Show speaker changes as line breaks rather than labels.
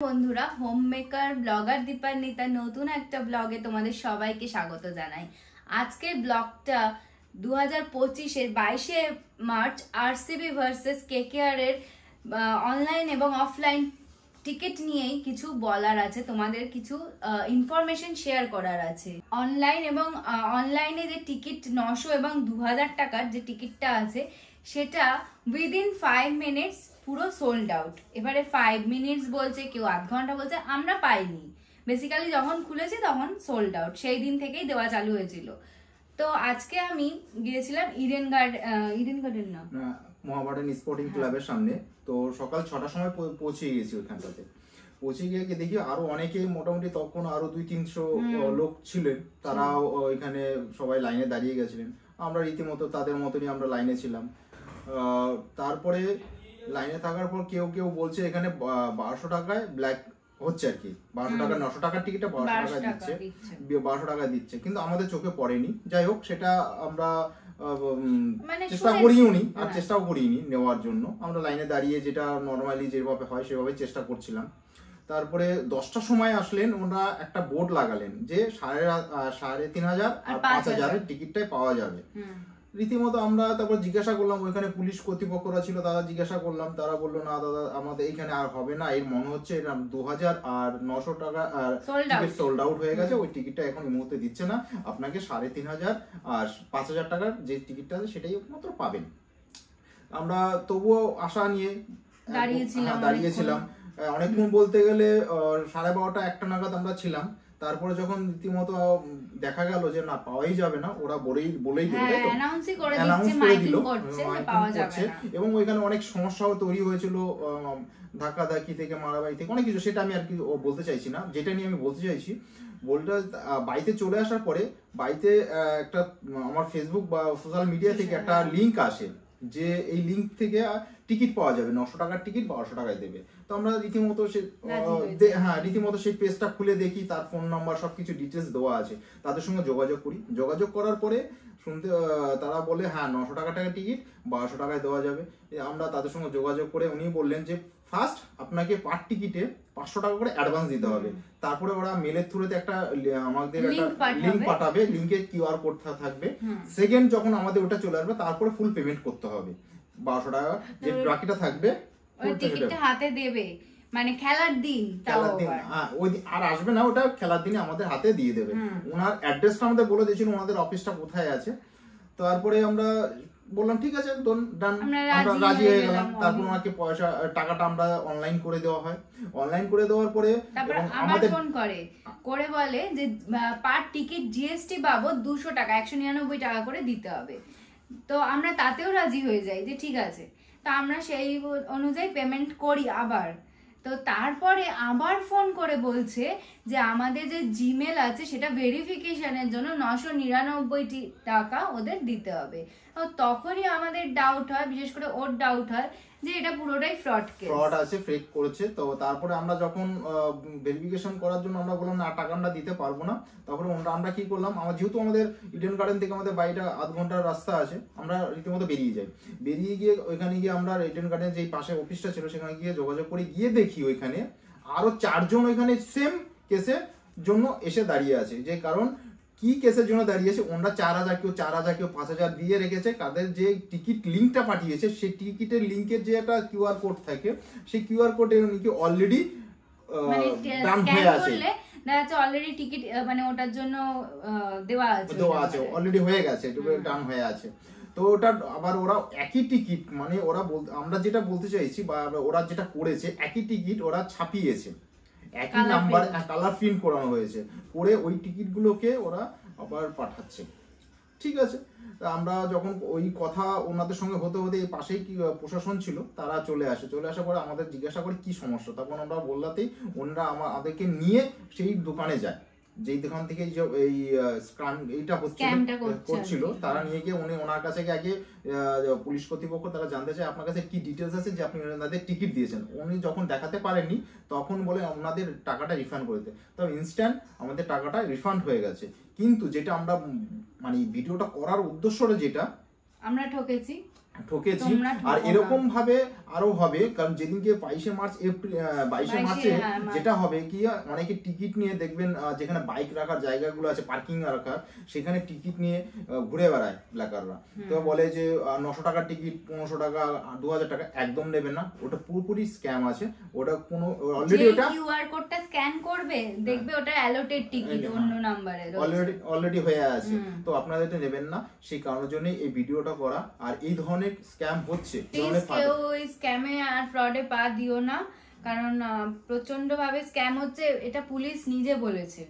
বন্ধুরা, home maker blogger Dipanwita নতুন একটা ব্লগে তোমাদের সবাইকে স্বাগত জানাই। আজকের ব্লগটা 2025-এর 22শে মার্চ আরসিবি ভার্সেস কেকেআর এর অনলাইন এবং অফলাইন টিকিট নিয়েই কিছু বলার আছে, তোমাদের কিছু ইনফরমেশন শেয়ার করার আছে। অনলাইন এবং অনলাইনে যে টিকিট 900 এবং 2000 টাকার যে টিকিটটা আছে সেটা উইদিন 5 মিনিটস পুরো সোল্ড আউট। এবারে 5 মিনিটস বলছে, কেউ আধ ঘন্টা বলছে, আমরা পাইনি। বেসিক্যালি যখন খুলেছে তখন সোল্ড আউট, সেই দিন থেকেই দেওয়া চালু হয়েছিল। তো আজকে আমি গিয়েছিলাম ইডেন গার্ডেন না
মহাবাডান স্পোর্টিং ক্লাবের সামনে। তো সকাল 6টার সময় পৌঁছে গেছি ওইখানটাতে। পৌঁছে গিয়ে দেখি আরো অনেকে, মোটামুটি তখন আরো 200-300 লোক ছিলেন, তারাও ওইখানে সবাই লাইনে দাঁড়িয়ে গেছিলেন। আমরা রীতিমতো তাদের মতনই আমরা লাইনে ছিলাম। তারপরে লাইনে থাকার পর কেউ কেউ বলছে এখানে 1200 টাকায় ব্ল্যাক হচ্ছে আর কি, 1200 টাকা 900 টাকার টিকিটটা 1200 টাকা দিচ্ছে, 1200 টাকা দিচ্ছে, কিন্তু আমাদের চোখে পড়েনি। যাই হোক, সেটা আমরা চেষ্টা করিওনি আর চেষ্টাও করিনি নেওয়ার জন্য। আমরা লাইনে দাঁড়িয়ে যেটা নর্মালি যেভাবে হয় সেভাবে চেষ্টা করছিলাম। তারপরে 10টার সময় আসলেন, ওনারা একটা বোর্ড লাগালেন যে 3500 আর 5000 টিকিটটাই পাওয়া যাবে। রীতিমতো আমরা তারপর জিজ্ঞাসা করলাম, ওইখানে পুলিশ কর্তৃপক্ষরা ছিল, তারা জিজ্ঞাসা করলাম, তারা বললো না দাদা, আমাদের এইখানে আর হবে না, এর মনে হচ্ছে এটা 2000 আর 900 টাকা টিকিট সোল্ড আউট হয়ে গেছে, ওই টিকিটটা এখন এই মুহূর্তে দিচ্ছে না, আপনাকে 3500 আর 5000 টাকার যে টিকিটটা আছে সেটাই মাত্র পাবেন। আমরা তবুও আশা নিয়ে দাঁড়িয়েছিলাম অনেকক্ষণ, বলতে গেলে 12:30-1টা নাগাদ আমরা ছিলাম। তারপরে যখন রীতিমতো দেখা গেল যে না, পাওয়াই যাবে না, ওরা বলেই করছে, এবং ওইখানে অনেক সমস্যাও তৈরি হয়েছিল, ধাক্কাধাক্কি থেকে মারামারি থেকে অনেক কিছু, সেটা আমি আর কি বলতে চাইছি না। যেটা নিয়ে আমি বলতে চাইছি, বলটা বাড়িতে চলে আসার পরে বাড়িতে একটা আমার ফেসবুক বা সোশ্যাল মিডিয়া থেকে একটা লিঙ্ক আসে যে এই লিঙ্ক থেকে টিকিট পাওয়া যাবে, 900 টাকার টিকিট 1200 টাকায় দেবে। তো আমরা রীতিমতো রীতিমতো সেই পেজটা খুলে দেখি, তার ফোন নাম্বার সবকিছু ডিটেলস দেওয়া আছে, তাদের সঙ্গে যোগাযোগ করি। যোগাযোগ করার পরে তারা বলে হ্যাঁ 900 টাকার টিকিট 1200 টাকায় দেওয়া যাবে। আমরা তাদের সঙ্গে যোগাযোগ করে উনি বললেন যে ফার্স্ট আপনাকে পার টিকিটে 500 টাকা করে অ্যাডভান্স দিতে হবে, তারপরে ওরা মেলের থ্রুতে একটা আমাদের একটা লিঙ্ক পাঠাবে, লিঙ্কে কিউআর কোড থাকবে। সেকেন্ড যখন আমাদের ওটা চলে আসবে, তারপরে ফুল পেমেন্ট করতে হবে 1200 টাকা, যে বাকিটা থাকবে
ওই টিকিটটা হাতে দেবে, মানে খেলার দিন
ওই আর আসবে না, ওটা খেলার দিনে আমাদের হাতে দিয়ে দেবে। ওনার অ্যাড্রেসটা আমাদের বলে দিয়েছিল, ওনাদের অফিসটা কোথায় আছে। তারপরে আমরা বললাম ঠিক আছে, আমরা রাজি হয়ে গেলাম। তারপর ওনাকে টাকাটা আমরা অনলাইন করে দেওয়া হয়। অনলাইন করে দেওয়ার পরে
আমাদের ফোন করে বলে যে পার টিকিট জিএসটি বাবদ 200 টাকা 199 টাকা করে দিতে হবে। তো আমরা তাতেও রাজি হয়ে যাই যে ঠিক আছে। তো আমরা সেই অনুযায়ী পেমেন্ট করি আবার। তো তারপরে আবার ফোন করে বলছে যে আমাদের যে জিমেল আছে সেটা ভেরিফিকেশনের জন্য 999 টাকা ওদের দিতে হবে। তখনই আমাদের ডাউট হয়, বিশেষ করে ওর ডাউট হয় যে এটা পুরোটাই ফ্রড
আছে, ফেক করেছে। তো তারপরে আমরা যখন ভেরিফিকেশন করার জন্য আমরা বললাম না, টাকা আমরা দিতে পারবো না। তারপরে আমরা কি করলাম, যেহেতু আমাদের ইডেন গার্ডেন থেকে আমাদের বাড়িটা আধ ঘন্টার রাস্তা আছে, আমরা রীতিমতো বেরিয়ে যাই। বেরিয়ে গিয়ে ওইখানে গিয়ে আমরা ইডেন গার্ডেন যে পাশে অফিসটা ছিল সেখানে গিয়ে যোগাযোগ করে গিয়ে দেখি ওইখানে আরো 4 জন ওইখানে সেম কেসের জন্য এসে দাঁড়িয়ে আছে। যে কারণ কি কেসের জন্য দাঁড়িয়েছে, ওনারা 4000, কেউ 4000, কেউ 5000 দিয়ে রেখেছে। তাদের যে টিকিট লিঙ্কটা পাঠিয়েছে, সেই টিকিটের লিঙ্কের যে একটা কিউআর কোড থাকে, সেই কিউআর কোডে উনি অলরেডি ডান হয়ে আছে,
অলরেডি টিকিট মানে ওটার জন্য দেওয়া আছে,
অলরেডি হয়ে গেছে, ডান হয়ে আছে। তো ওটা আবার ওরা একই টিকিট, মানে ওরা আমরা যেটা বলতে চাইছি বা ওরা যেটা করেছে, একই টিকিট ওরা ছাপিয়েছে, একই নাম্বার কালার প্রিন্ট করানো হয়েছে, করে ওই টিকিটগুলোকে ওরা আবার পাঠাচ্ছে। ঠিক আছে, আমরা যখন ওই কথা ওনাদের সঙ্গে হতে হতে এই পাশেই কি প্রশাসন ছিল, তারা চলে আসার পরে আমাদের জিজ্ঞাসা করে কি সমস্যা। তখন আমরা বললাতেই ওনারা আমাদেরকে নিয়ে সেই দোকানে যায়, যেই দোকান থেকে এই এইটা করছিল, তারা নিয়ে গিয়ে ওনার কাছে আগে পুলিশ কর্তৃপক্ষ তারা জানতে চায় আপনার কাছে কি ডিটেলস আছে যে আপনি ওনাদের টিকিট দিয়েছেন। উনি যখন দেখাতে পারেননি তখন বলে ওনাদের টাকাটা রিফান্ড করে দিতে। তো ইনস্ট্যান্ট আমাদের টাকাটা রিফান্ড হয়ে গেছে। কিন্তু যেটা আমরা মানে ভিডিওটা করার উদ্দেশ্যটা যেটা,
আমরা ঠকেছি,
আর এরকম ভাবে আরো হবে, কারণ যেদিনকে 22শে মার্চ এপ্রিল 22শে মার্চে যেটা হবে কি অনেকে টিকিট নিয়ে দেখবেন যেখানে বাইক রাখার জায়গাগুলো আছে পার্কিং রাখার, সেখানে টিকিট নিয়ে ঘুরে বেড়ায় ব্ল্যাকাররা। তো বলে যে 900 টাকার টিকিট, 1500 টাকা, 2000 টাকা, একদম নেবেন না, ওটা পুরোপুরি স্ক্যাম আছে। ওটা কোনো অলরেডি ওটা
কিউআর কোডটা স্ক্যান করবে, দেখবে ওটা অ্যালোটেড টিকিট অন্য নম্বরে
অলরেডি হয়ে আছে, তো আপনারা এটা নেবেন না। সেই কারণের জন্য এই ভিডিওটা করা। আর এই ধরনের স্ক্যাম হচ্ছে,
কেউ ওই স্ক্যামে আর ফ্রডে পা দিও না, কারণ প্রচন্ড ভাবে স্ক্যাম হচ্ছে, এটা পুলিশ নিজে বলেছে।